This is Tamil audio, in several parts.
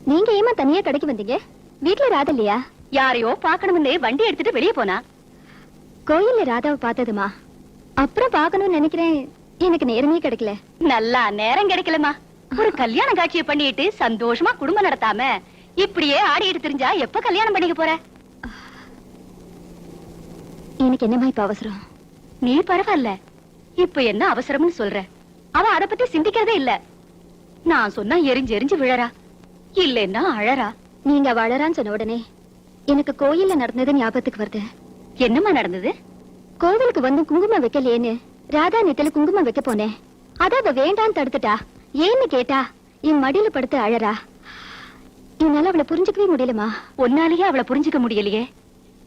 நீங்க ஏமா தனியா கடைக்கு வந்தீங்க? வீட்டுல ராதா இல்லையா? யாரையோ பாக்கணும்னு வண்டி எடுத்துட்டு வெளியே போனா. கோயில்ல ராதாவை பார்த்ததுமா, அப்புறம் பாக்கணும்னு நினைக்கிறேன். எனக்கு நேரமே கிடைக்கல. நல்லா நேரம் கிடைக்கலமா. ஒரு கல்யாண காட்சியை பண்ணிட்டு சந்தோஷமா குடும்பம் நடத்தாம இப்படியே ஆடிட்டு தெரிஞ்சா எப்ப கல்யாணம் பண்ணிக்க போற? எனக்கு என்னமா இப்ப அவசரம்? நீ பரவாயில்ல, இப்ப என்ன அவசரம்னு சொல்ற? அவ அத பத்தி சிந்திக்கிறதே இல்ல. நான் சொன்னா எரிஞ்சு எரிஞ்சு விழறா, இல்லன்னா அழறா. நீங்க வளரான்னு சொன்ன உடனே எனக்கு கோயில்ல நடந்தது ஞாபகத்துக்கு வருது. என்னமா நடந்தது? கோவிலுக்கு வந்து குங்குமம் வைக்கலையேன்னு ராதா நெத்தில குங்குமம் வைக்க போனேன். அத அவ வேண்டான்னு தடுத்துட்டா. ஏன்னு கேட்டா என் மடியில படுத்து அழறா. என்னால அவளை புரிஞ்சுக்கவே முடியலமா. ஒன்னாலேயே அவளை புரிஞ்சுக்க முடியலையே.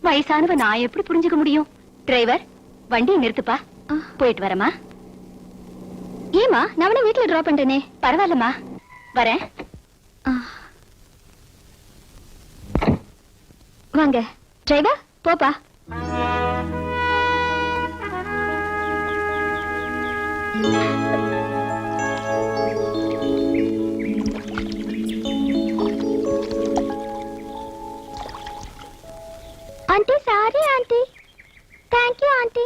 வயசானவ நான் எப்படி புரிஞ்சுக்க முடியும்? டிரைவர், வண்டியை நிறுத்துப்பா, போயிட்டு வரமா. ஏமா, நான் வீட்டுல டிராப் பண்றேனே. பரவாயில்லமா, வரேன். வாங்க டிரைவர், போப்பா. Aunty, sorry aunty. Thank you aunty.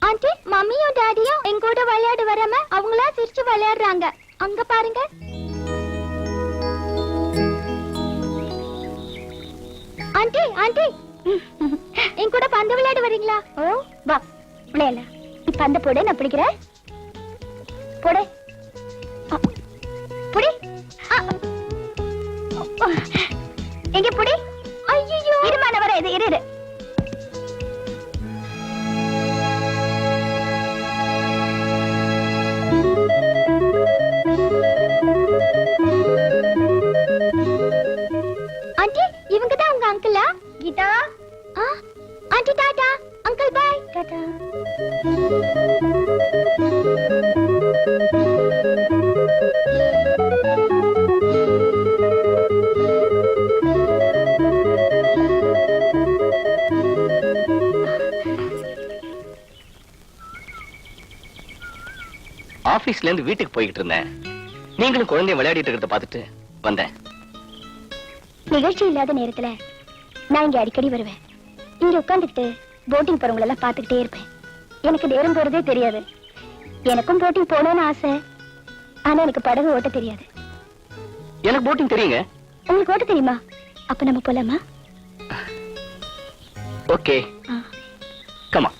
Aunty, மம்மியும் டாடியும் எங்க கூட விளையாட வராம அவங்களா சிரிச்சு விளையாடுறாங்க. அங்க பாருங்க. ஆண்டி, ஆண்டி, என் கூட பந்து விளையாட வரீங்களா? ஓ வா விளையாட. இப்ப அந்த போடு, நான் பிடிக்கிறேன். போடு, புடி. எங்க புடி. ஐயோ, இருமான வர. இது இரு. ஆண்டி, இவங்க தான் உங்க அங்கிளா? Geetha. Aunty tata. Uncle bye. Tata. ஆபீஸ்ல இருந்து வீட்டுக்கு போய்கிட்டு இருந்தேன். நீங்களும் குழந்தைய விளையாடிட்டு இருக்கிறத பார்த்துட்டு வந்தேன். நிகழ்ச்சி இல்லாத நேரத்துல நான் இங்க அடிக்கடி வருவேன். இங்க உட்காந்துக்கிட்டு போட்டிங் போறவங்க எல்லாம் பாத்துக்கிட்டே இருப்பேன். எனக்கு நேரம் போறதே தெரியாது. எனக்கும் போட்டிங் போகணும்னு ஆசை. ஆனா எனக்கு படகு ஓட்ட தெரியாது. எனக்கு போட்டிங் தெரியுங்க. உங்களுக்கு ஓட்ட தெரியுமா? அப்ப நம்ம போலாமா? Okay, come on.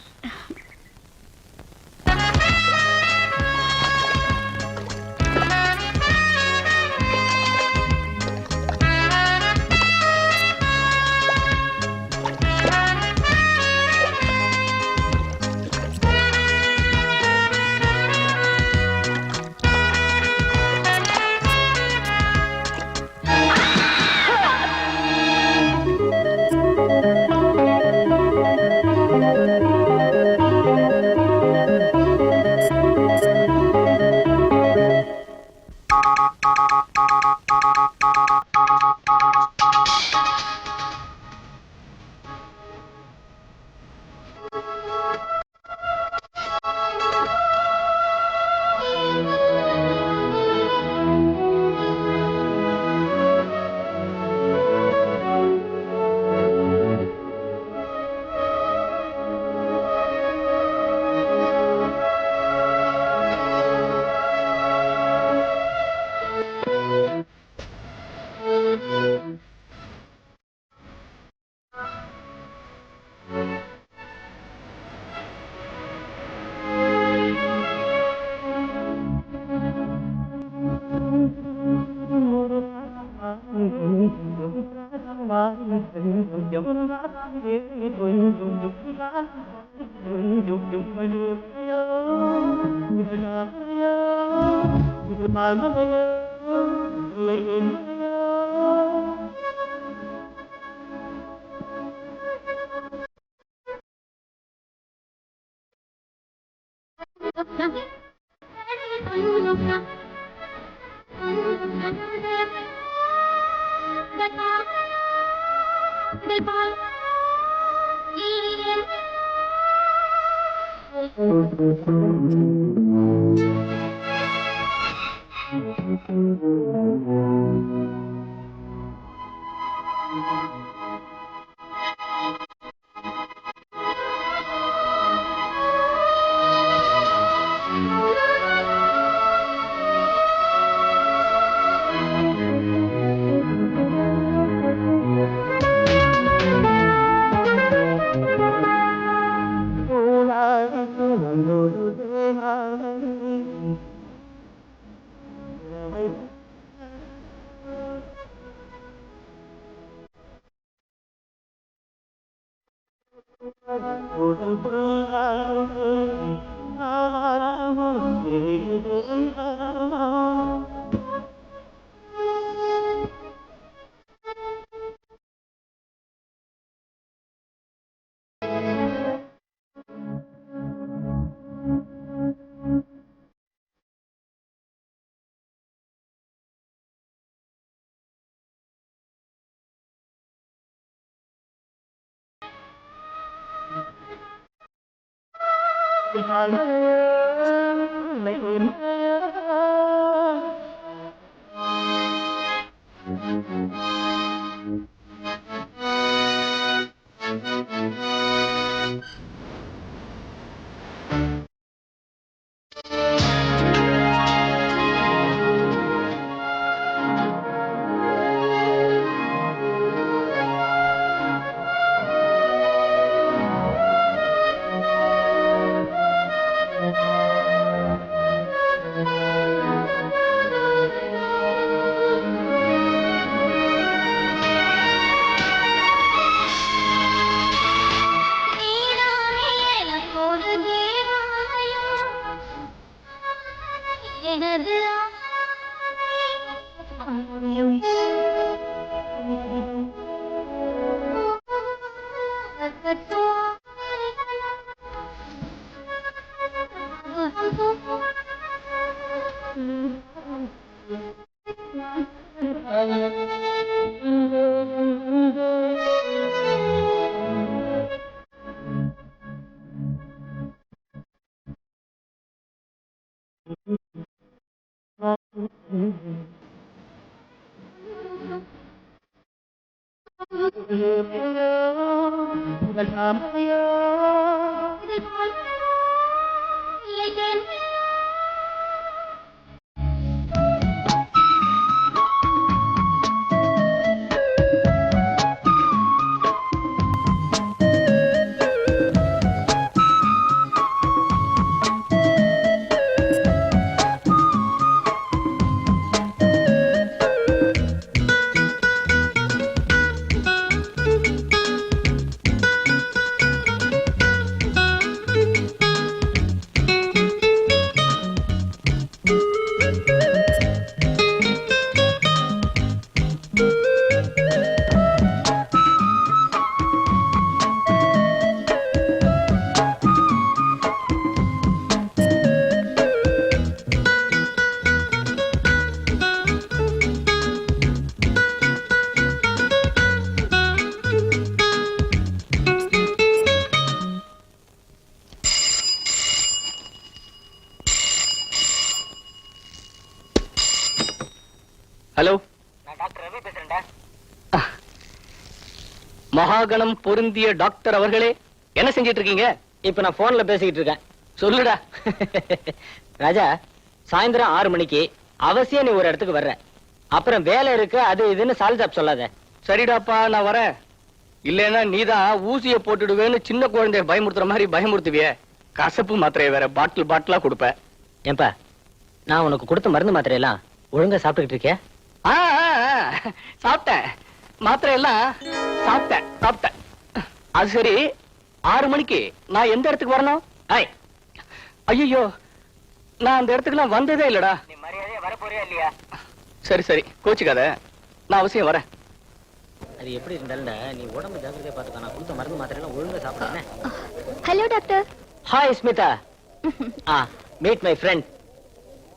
ஹலோ, நான் டாக்டர் ரவி பேசுறேன்டா. மகாகணம் பொருந்திய டாக்டர் அவர்களே, என்ன செஞ்சிட்டு இருக்கீங்க? இப்ப நான் போன்ல பேசிக்கிட்டு இருக்கேன். சொல்லுடா. ராஜா, சாயந்தரம் 6 மணிக்கு அவசியம் நீ ஒரு இடத்துக்கு வர்ற. அப்புறம் வேலை இருக்கு அது இதுன்னு சால்ஜாப் சொல்லாத. சரிடாப்பா, நான் வரேன். இல்லைன்னா நீதான் ஊசிய போட்டுடுவேன்னு சின்ன குழந்தைய பயமுறுத்துற மாதிரி பயமுறுத்துவிய. கசப்பு மாத்திரைய வேற பாட்டில் பாட்டிலா கொடுப்ப. ஏன்பா, நான் உனக்கு கொடுத்த மருந்து மாத்திரையெல்லாம் ஒழுங்கா சாப்பிட்டுக்கிட்டு இருக்கியா? சாப்பிட்டேன், மாத்திரை எல்லாம் சாப்பிட்டேன். அது சரி, 6 மணிக்கு நான் எந்த இடத்துக்கு வரணும்? ஐயோ, நான் அந்த இடத்துக்குலாம் வந்ததே இல்லடா. நீ மரியாதையா வர போறியா இல்லையா? சரி, கோச்சுக்காத, நான் அவசியம் வரேன். அது எப்படி இருந்தாலும் நீ உடம்பு ஜாக்கிரதையா பாத்துக்க. நான் கொடுத்த மருந்து மாத்திரையெல்லாம் ஒழுங்கா சாப்பிடுறேன். Hello doctor. Hi Smita. Meet my friend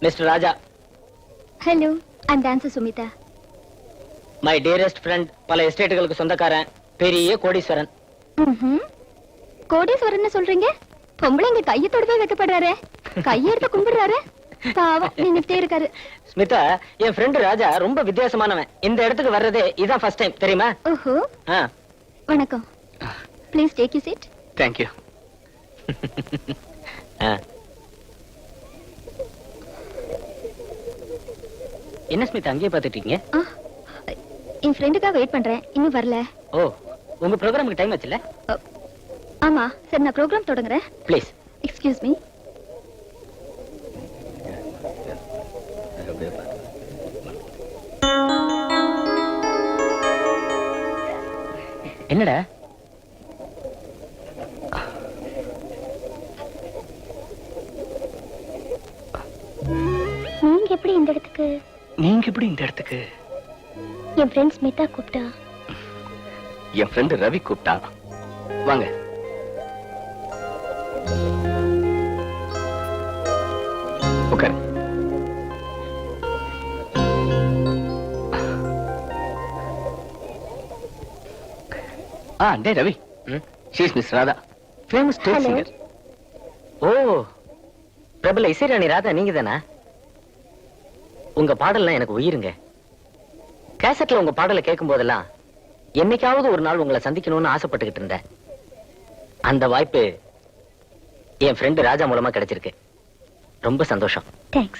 Mister Raja. Hello, I'm dancer Sumita. My dearest friend, பல எஸ்டேட்டுகளுக்கு சொந்தக்காரன், பெரிய கோடீஸ்வரன். கோடீஸ்வரன் சொல்றீங்க? பொம்பளைங்க கையை தொடுவே வைக்கப்படுறாரு, கையெடுத்து கும்பிடுறாரு. பாவம், நின்னுட்டே இருக்காரு. ஸ்மிதா, என் ஃப்ரெண்ட் ராஜா ரொம்ப வித்தியாசமானவன். இந்த இடத்துக்கு வர்றதே இதான் ஃபர்ஸ்ட் டைம், தெரியுமா? ஓஹோ. ஆ. வணக்கம். Please take you seat. Thank you. என்ன ஸ்மிதா அங்கேயே பாத்துட்டு இருக்கீங்க? என் ஃப்ரெண்டுக்காக வெயிட் பண்றேன், இன்னும் வரல. ஓ, உங்க ப்ரோக்ராமுக்கு டைம் ஆச்சுல? ஆமா, சரி நான் ப்ரோக்ராம் தொடங்குறேன். ப்ளீஸ். Excuse me. என்னடா? நீங்க எப்படி இந்த இடத்துக்கு? நீங்க எப்படி இந்த இடத்துக்கு? என் ஃப்ரெண்ட் ஸ்மிதா கூப்பிட்டா. என் ஃப்ரெண்ட் ரவி கூப்பிட்டான். வாங்க. உட்காரு. டே Ravi, she is miss Radha, famous state Hello. Singer. Oh, பிரபல இசைராணி ராதா நீங்க தானா? உங்க பாடல்லாம் எனக்கு உயிருங்க. கேசட்ல உங்க பாடலை கேட்கும் போதெல்லாம் என்னைக்காவது ஒரு நாள் உங்களை சந்திக்கணும்னு ஆசைப்பட்டுக்கிட்டு இருந்தேன். அந்த வாய்ப்பு என் ஃப்ரெண்டு ராஜா மூலமா கிடைச்சிருக்கு. ரொம்ப சந்தோஷம். தேங்க்ஸ்.